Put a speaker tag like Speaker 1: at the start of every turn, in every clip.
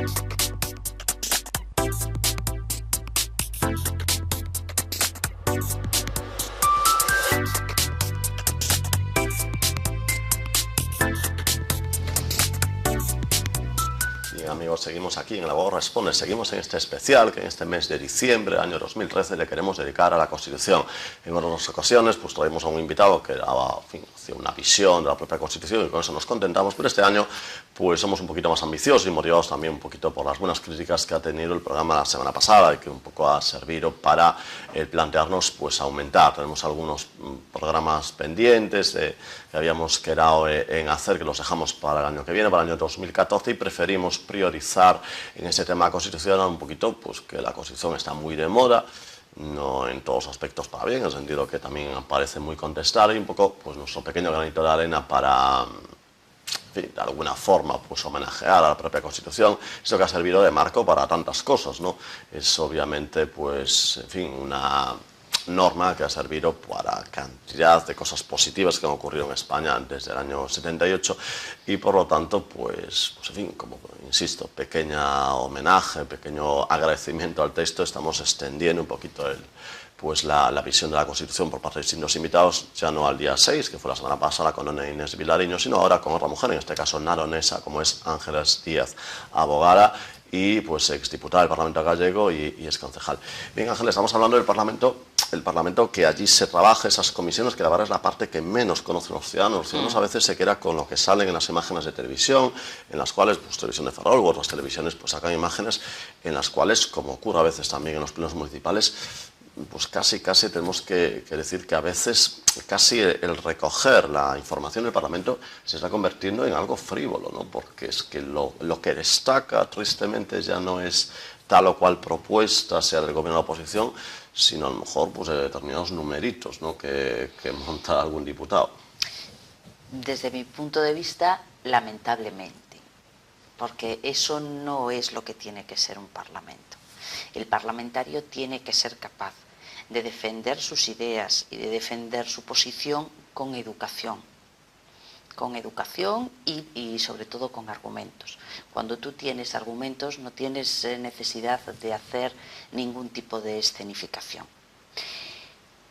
Speaker 1: Bien, amigos, seguimos aquí en El Abogado Responde, seguimos en este especial que en este mes de diciembre, año 2013, le queremos dedicar a la Constitución. En otras ocasiones pues traímos a un invitado que daba, en fin, una visión de la propia Constitución y con eso nos contentamos, pero este año pues somos un poquito más ambiciosos y motivados también un poquito por las buenas críticas que ha tenido el programa la semana pasada y que un poco ha servido para plantearnos pues aumentar. Tenemos algunos programas pendientes que habíamos quedado en hacer, que los dejamos para el año que viene, para el año 2014, y preferimos priorizar en este tema constitucional un poquito, pues que la Constitución está muy de moda, no en todos los aspectos para bien, en el sentido que también parece muy contestada, y un poco pues nuestro pequeño granito de arena para, en fin, de alguna forma pues homenajear a la propia Constitución, eso que ha servido de marco para tantas cosas, ¿no? Es obviamente pues, en fin, una norma que ha servido para cantidad de cosas positivas que han ocurrido en España desde el año 78 y por lo tanto pues en fin, como insisto, pequeño homenaje, pequeño agradecimiento al texto, estamos extendiendo un poquito pues la visión de la Constitución por parte de distintos invitados, ya no al día 6, que fue la semana pasada con Ana Inés Vilariño, sino ahora con otra mujer, en este caso naronesa, como es Ángeles Díaz, abogada y pues exdiputada del Parlamento gallego y es concejal. Bien, Ángeles, estamos hablando del Parlamento que allí se trabaja, esas comisiones, que la verdad es la parte que menos conocen los ciudadanos. Los ciudadanos a veces se quedan con lo que salen en las imágenes de televisión, en las cuales, pues televisión de Ferrol u otras televisiones, pues sacan imágenes en las cuales, como ocurre a veces también en los plenos municipales, pues casi tenemos que decir que a veces casi el recoger la información del Parlamento se está convirtiendo en algo frívolo, ¿no? Porque es que lo que destaca tristemente ya no es tal o cual propuesta, sea del gobierno o la oposición, sino a lo mejor pues de determinados numeritos, ¿no? que monta algún diputado.
Speaker 2: Desde mi punto de vista, lamentablemente, porque eso no es lo que tiene que ser un parlamento. El parlamentario tiene que ser capaz de defender sus ideas y de defender su posición con educación y sobre todo con argumentos. Cuando tú tienes argumentos no tienes necesidad de hacer ningún tipo de escenificación.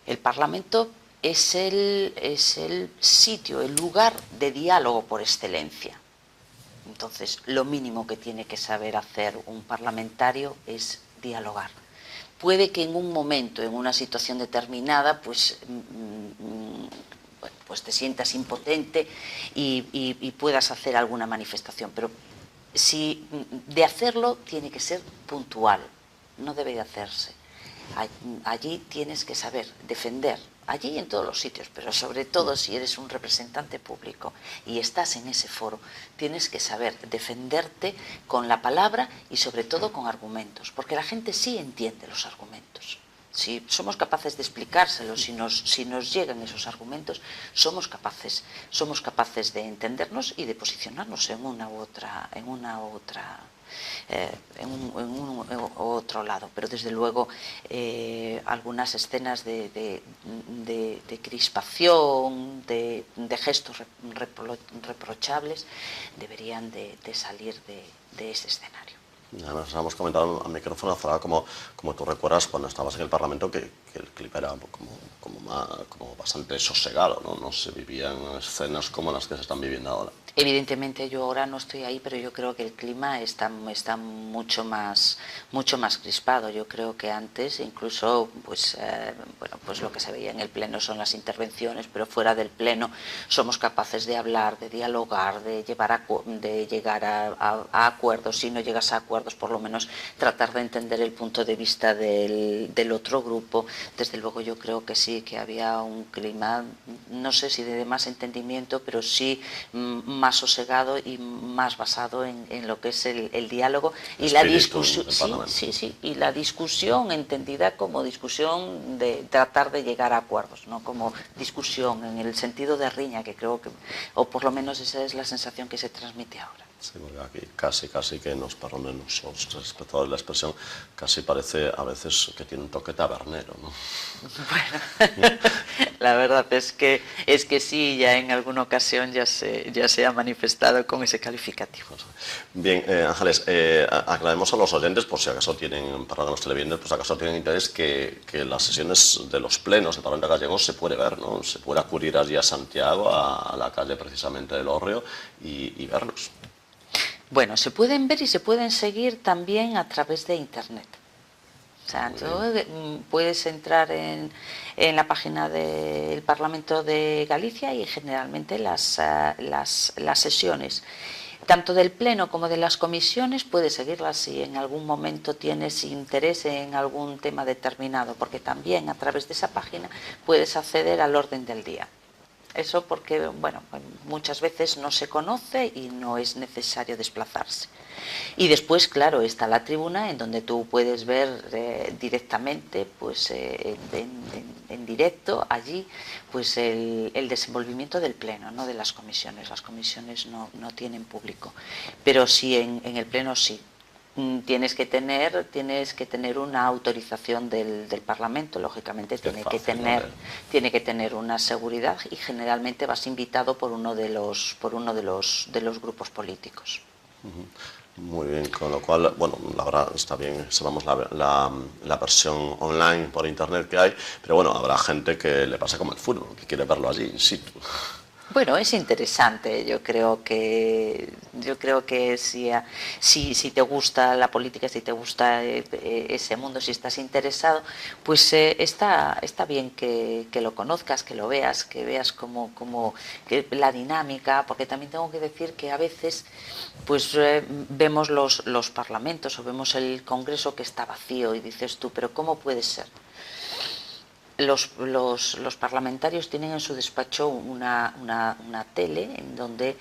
Speaker 2: El Parlamento es el sitio, el lugar de diálogo por excelencia. Entonces, lo mínimo que tiene que saber hacer un parlamentario es dialogar. Puede que en un momento, en una situación determinada, pues te sientas impotente y puedas hacer alguna manifestación, pero si de hacerlo tiene que ser puntual, no debe de hacerse. Allí tienes que saber defender, allí en todos los sitios, pero sobre todo si eres un representante público y estás en ese foro, tienes que saber defenderte con la palabra y sobre todo con argumentos, porque la gente sí entiende los argumentos. Si somos capaces de explicárselos, si nos llegan esos argumentos, somos capaces de entendernos y de posicionarnos en otro lado, pero desde luego algunas escenas de crispación, de gestos reprochables deberían de salir de ese escenario.
Speaker 1: Además, hemos comentado al micrófono afuera como tú recuerdas cuando estabas en el Parlamento que el clima era como bastante sosegado, ¿no? No se vivían escenas como las que se están viviendo ahora.
Speaker 2: Evidentemente yo ahora no estoy ahí, pero yo creo que el clima está mucho más crispado. Yo creo que antes incluso pues lo que se veía en el pleno son las intervenciones, pero fuera del pleno somos capaces de hablar, de dialogar, de llegar a acuerdos. Si no llegas a acuerdos, por lo menos tratar de entender el punto de vista del otro grupo. Desde luego yo creo que sí, que había un clima, no sé si de más entendimiento, pero sí más sosegado y más basado en lo que es el diálogo y la discusión. Sí, y la discusión entendida como discusión de tratar de llegar a acuerdos, no como discusión en el sentido de riña, que creo que, o por lo menos esa es la sensación que se transmite ahora.
Speaker 1: Sí, porque aquí casi que nos perdonen los espectadores la expresión, casi parece a veces que tiene un toque tabernero, ¿no?
Speaker 2: Bueno, la verdad es que sí, ya en alguna ocasión ya se ha manifestado con ese calificativo.
Speaker 1: Bien, Ángeles, aclaremos a los oyentes, por si acaso tienen, para los televidentes, pues acaso tienen interés, que las sesiones de los plenos del Parlamento gallego se puede ver, ¿no? Se puede acudir allí a Santiago, a la calle precisamente del Hórreo, y verlos.
Speaker 2: Bueno, se pueden ver y se pueden seguir también a través de Internet. O sea, tú puedes entrar en la página del Parlamento de Galicia y generalmente las sesiones, tanto del Pleno como de las comisiones, puedes seguirlas si en algún momento tienes interés en algún tema determinado, porque también a través de esa página puedes acceder al orden del día. Eso porque, bueno, muchas veces no se conoce y no es necesario desplazarse. Y después, claro, está la tribuna en donde tú puedes ver directamente, pues en directo allí, pues el desenvolvimiento del pleno, no de las comisiones. Las comisiones no tienen público, pero sí en el pleno sí. Tienes que tener una autorización del Parlamento, lógicamente tiene que tener una seguridad y generalmente vas invitado por uno de los grupos políticos.
Speaker 1: Muy bien, con lo cual, bueno, la verdad está bien, sabemos la versión online por internet que hay, pero bueno, habrá gente que le pasa como el fútbol, que quiere verlo allí in situ.
Speaker 2: Bueno, es interesante. Yo creo que si te gusta la política, si te gusta ese mundo, si estás interesado, pues está bien que lo conozcas, que lo veas, que veas como la dinámica, porque también tengo que decir que a veces pues vemos los parlamentos o vemos el Congreso que está vacío y dices tú, pero ¿cómo puede ser? Los parlamentarios tienen en su despacho una tele en donde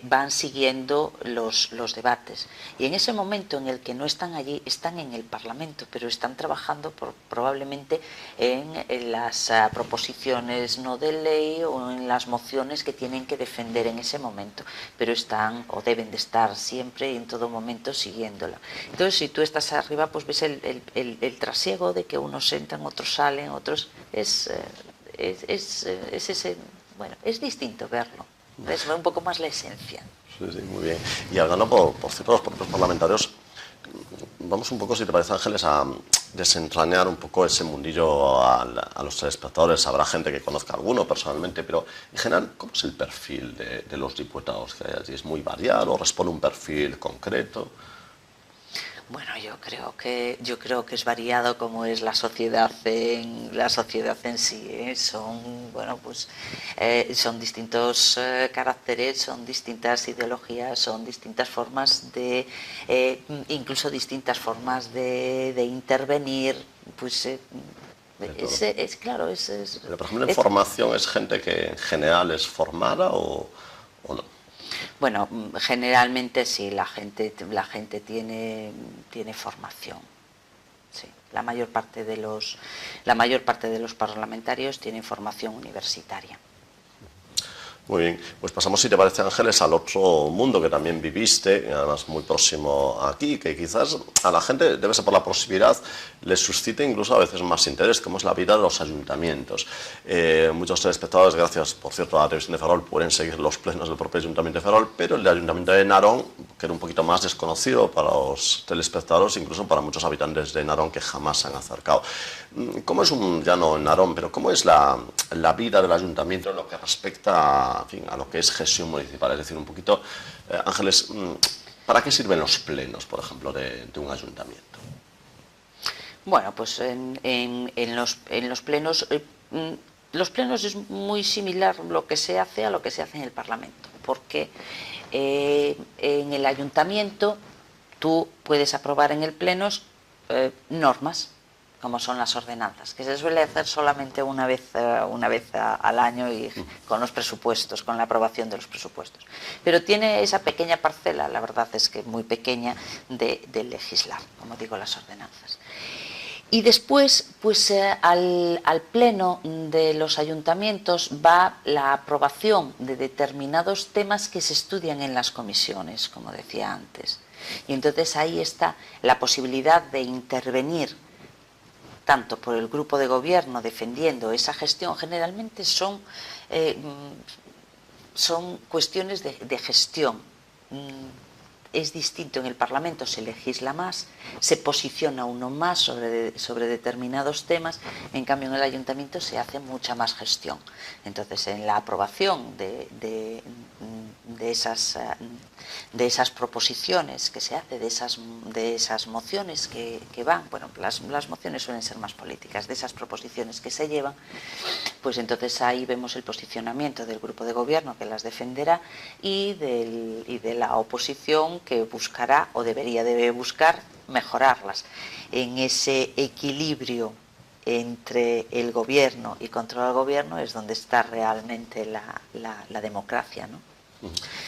Speaker 2: van siguiendo los debates, y en ese momento en el que no están allí, están en el Parlamento, pero están trabajando probablemente en las proposiciones no de ley o en las mociones que tienen que defender en ese momento, pero están o deben de estar siempre y en todo momento siguiéndola. Entonces, si tú estás arriba, pues ves el trasiego de que unos entran, otros salen, otros es distinto verlo, es un poco más la esencia.
Speaker 1: Sí, muy bien. Y hablando por cierto, los propios parlamentarios, vamos un poco, si te parece, Ángeles, a desentrañar un poco ese mundillo a los telespectadores. Habrá gente que conozca alguno personalmente, pero en general, ¿cómo es el perfil de los diputados que hay allí? ¿Es muy variado? ¿Responde un perfil concreto?
Speaker 2: Bueno, yo creo que es variado, como es la sociedad en sí, ¿eh? Son distintos caracteres, son distintas ideologías, son distintas formas incluso distintas formas de intervenir, pues claro,
Speaker 1: Pero, por ejemplo, en formación, ¿es gente que en general es formada o no?
Speaker 2: Bueno, generalmente sí, la gente tiene formación. Sí, la mayor parte de los parlamentarios tienen formación universitaria.
Speaker 1: Muy bien, pues pasamos, si te parece, Ángeles, al otro mundo que también viviste, además muy próximo aquí, que quizás a la gente, debe ser por la proximidad, les suscite incluso a veces más interés, como es la vida de los ayuntamientos. Muchos telespectadores, gracias, por cierto, a la televisión de Ferrol, pueden seguir los plenos del propio Ayuntamiento de Ferrol, pero el Ayuntamiento de Narón, que era un poquito más desconocido para los telespectadores, incluso para muchos habitantes de Narón que jamás se han acercado. ¿Cómo es ya no en Narón, pero cómo es la vida del ayuntamiento en lo que respecta a lo que es gestión municipal? Es decir, un poquito, Ángeles, ¿para qué sirven los plenos, por ejemplo, de un ayuntamiento?
Speaker 2: Bueno, pues en los plenos, los plenos es muy similar lo que se hace a lo que se hace en el Parlamento, porque en el ayuntamiento tú puedes aprobar en el pleno normas, como son las ordenanzas, que se suele hacer solamente una vez al año, y con los presupuestos, con la aprobación de los presupuestos. Pero tiene esa pequeña parcela, la verdad es que muy pequeña, de legislar, como digo, las ordenanzas. Y después, pues al pleno de los ayuntamientos va la aprobación de determinados temas que se estudian en las comisiones, como decía antes. Y entonces ahí está la posibilidad de intervenir tanto por el grupo de gobierno defendiendo esa gestión. Generalmente son cuestiones de gestión. Es distinto, en el Parlamento se legisla más, se posiciona uno más sobre determinados temas, en cambio en el Ayuntamiento se hace mucha más gestión. Entonces, en la aprobación de esas proposiciones que se hace, de esas mociones que van, bueno, las mociones suelen ser más políticas, de esas proposiciones que se llevan, pues entonces ahí vemos el posicionamiento del grupo de gobierno que las defenderá y de la oposición que buscará o debería de buscar mejorarlas. En ese equilibrio entre el gobierno y contra el gobierno es donde está realmente la democracia, ¿no?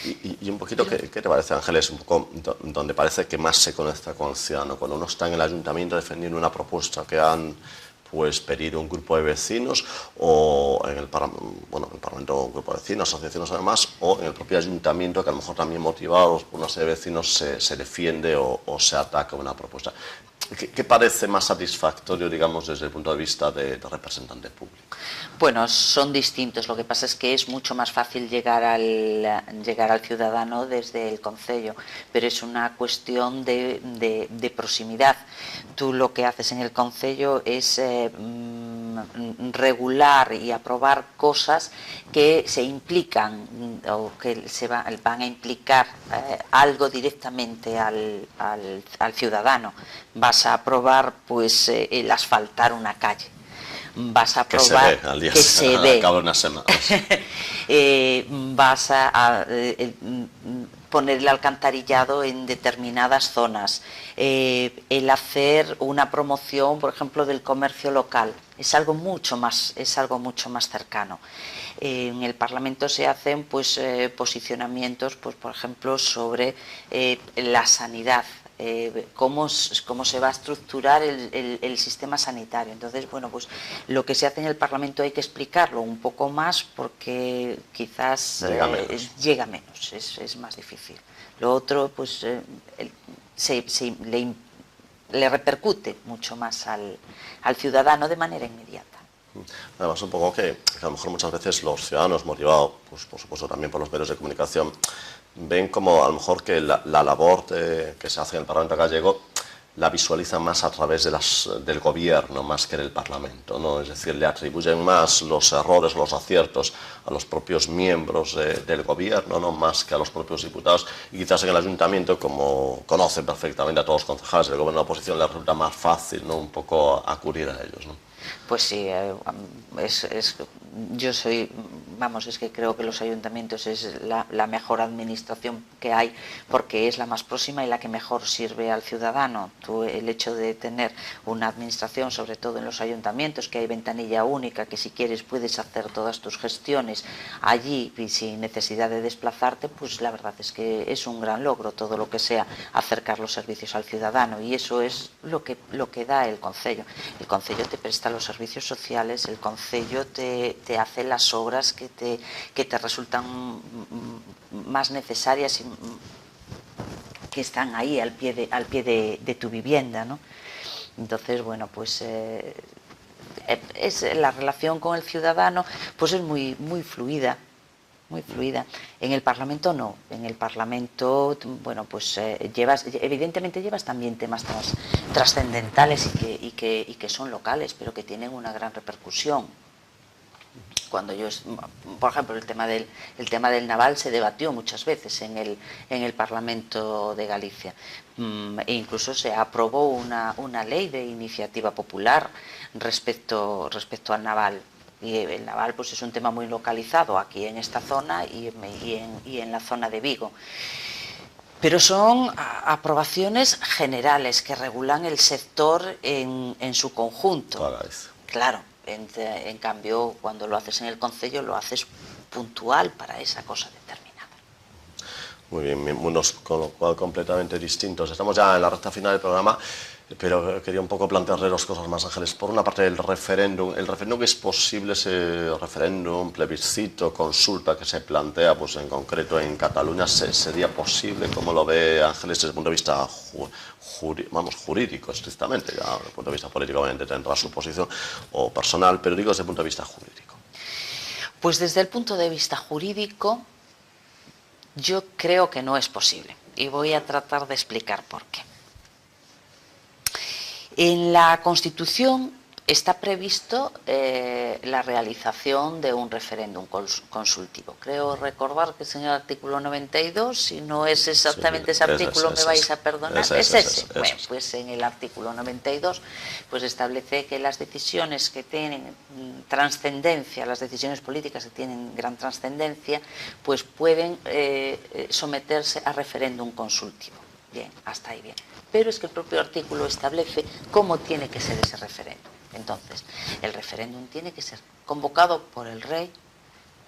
Speaker 1: Y un poquito, ¿qué te parece, Ángeles? Un poco donde parece que más se conecta con el ciudadano, cuando uno está en el ayuntamiento defendiendo una propuesta que han pues pedido un grupo de vecinos, o en el Parlamento un grupo de vecinos, asociaciones además, o en el propio ayuntamiento, que a lo mejor también motivados por una serie de vecinos se defiende o se ataca una propuesta. ¿Qué parece más satisfactorio, digamos, desde el punto de vista de representante público?
Speaker 2: Bueno, son distintos. Lo que pasa es que es mucho más fácil llegar al ciudadano desde el concello, pero es una cuestión de proximidad. Tú lo que haces en el concello es regular y aprobar cosas que se implican o que van a implicar algo directamente al ciudadano. Vas a aprobar pues el asfaltar una calle, vas a aprobar
Speaker 1: que se ve al día,
Speaker 2: que se ve,
Speaker 1: al cabo de unas semanas.
Speaker 2: Vas a poner el alcantarillado en determinadas zonas, el hacer una promoción, por ejemplo, del comercio local, es algo mucho más cercano. En el Parlamento se hacen pues posicionamientos, pues por ejemplo, sobre la sanidad. Cómo se va a estructurar el sistema sanitario. Entonces, bueno, pues lo que se hace en el Parlamento hay que explicarlo un poco más porque quizás llega menos, es más difícil. Lo otro, pues le repercute mucho más al ciudadano de manera inmediata.
Speaker 1: Además, un poco que a lo mejor muchas veces los ciudadanos, motivados, pues, por supuesto también por los medios de comunicación, ven como a lo mejor que la labor que se hace en el Parlamento gallego la visualizan más a través del gobierno más que del Parlamento, ¿no? Es decir, le atribuyen más los errores o los aciertos a los propios miembros del gobierno, ¿no? Más que a los propios diputados, y quizás en el ayuntamiento, como conocen perfectamente a todos los concejales del gobierno de la oposición, les resulta más fácil, ¿no? Un poco acudir a ellos, ¿no?
Speaker 2: Pues sí, yo soy, vamos, es que creo que los ayuntamientos es la mejor administración que hay porque es la más próxima y la que mejor sirve al ciudadano. El hecho de tener una administración, sobre todo en los ayuntamientos, que hay ventanilla única, que si quieres puedes hacer todas tus gestiones allí y sin necesidad de desplazarte, pues la verdad es que es un gran logro todo lo que sea acercar los servicios al ciudadano, y eso es lo que da el concello. El concello te presta los servicios sociales, el concello te hace las obras que te resultan más necesarias y que están ahí al pie de tu vivienda, ¿no? Entonces, bueno, pues la relación con el ciudadano pues es muy fluida. Muy fluida. En el Parlamento no. En el Parlamento, bueno, pues evidentemente llevas también temas trascendentales y que son locales, pero que tienen una gran repercusión. Cuando por ejemplo, el tema del naval se debatió muchas veces en el Parlamento de Galicia, e incluso se aprobó una ley de iniciativa popular respecto al naval. Y el naval pues es un tema muy localizado aquí en esta zona y en la zona de Vigo. Pero son aprobaciones generales que regulan el sector en su conjunto. Claro, en cambio cuando lo haces en el concello lo haces puntual para esa cosa determinada.
Speaker 1: Muy bien, mundos con lo cual completamente distintos. Estamos ya en la recta final del programa, pero quería un poco plantearle dos cosas más, Ángeles. Por una parte, el referéndum. ¿El referéndum es posible, ese referéndum, plebiscito, consulta que se plantea, pues en concreto en Cataluña, sería posible? ¿Cómo lo ve Ángeles desde el punto de vista jurídico, estrictamente? Ya desde el punto de vista político, obviamente, tendrá su posición o personal, pero digo desde el punto de vista jurídico.
Speaker 2: Pues desde el punto de vista jurídico, yo creo que no es posible y voy a tratar de explicar por qué. En la Constitución está previsto la realización de un referéndum consultivo. Creo recordar que es en el artículo 92, si no es exactamente ese artículo me vais a perdonar, es ese. Bueno, pues en el artículo 92 pues establece que las decisiones que tienen trascendencia, las decisiones políticas que tienen gran trascendencia, pues pueden someterse a referéndum consultivo. Bien, hasta ahí bien. Pero es que el propio artículo establece cómo tiene que ser ese referéndum. Entonces, el referéndum tiene que ser convocado por el rey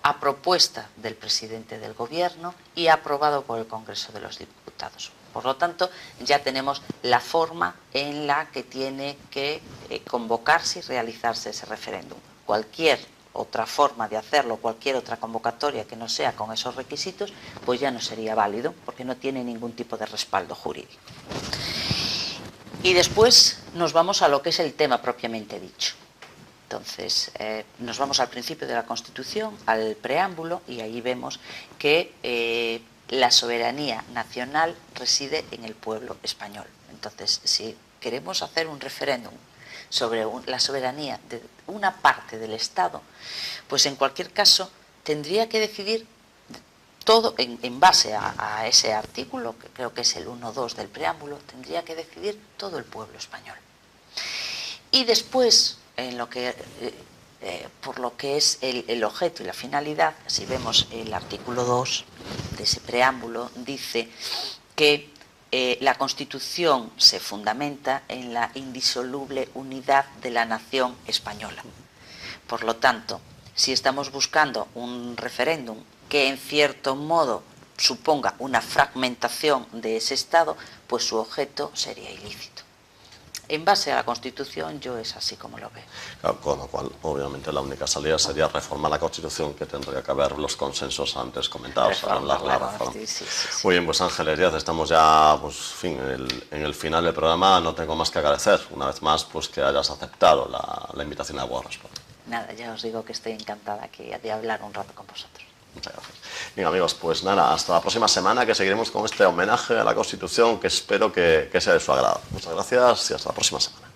Speaker 2: a propuesta del presidente del gobierno y aprobado por el Congreso de los Diputados. Por lo tanto, ya tenemos la forma en la que tiene que convocarse y realizarse ese referéndum. Cualquier otra forma de hacerlo, cualquier otra convocatoria que no sea con esos requisitos, pues ya no sería válido, porque no tiene ningún tipo de respaldo jurídico. Y después nos vamos a lo que es el tema propiamente dicho. Entonces, nos vamos al principio de la Constitución, al preámbulo, y ahí vemos que la soberanía nacional reside en el pueblo español. Entonces, si queremos hacer un referéndum sobre la soberanía de una parte del Estado, pues en cualquier caso tendría que decidir todo en base a ese artículo, que creo que es el 1.2 del preámbulo, tendría que decidir todo el pueblo español. Y después, por lo que es el objeto y la finalidad, si vemos el artículo 2 de ese preámbulo, dice que la Constitución se fundamenta en la indisoluble unidad de la nación española. Por lo tanto, si estamos buscando un referéndum que en cierto modo suponga una fragmentación de ese Estado, pues su objeto sería ilícito. En base a la Constitución, yo es así como lo veo.
Speaker 1: Claro, con lo cual, obviamente, la única salida sería reformar la Constitución, que tendría que haber los consensos antes comentados. La reforma.
Speaker 2: Sí.
Speaker 1: Muy bien, pues Ángeles Díaz, estamos ya en el final del programa. No tengo más que agradecer, una vez más, pues que hayas aceptado la invitación a World Respond.
Speaker 2: Nada, ya os digo que estoy encantada aquí de hablar un rato con vosotros.
Speaker 1: Muchas gracias. Bien, amigos, pues nada, hasta la próxima semana, que seguiremos con este homenaje a la Constitución, que espero que sea de su agrado. Muchas gracias y hasta la próxima semana.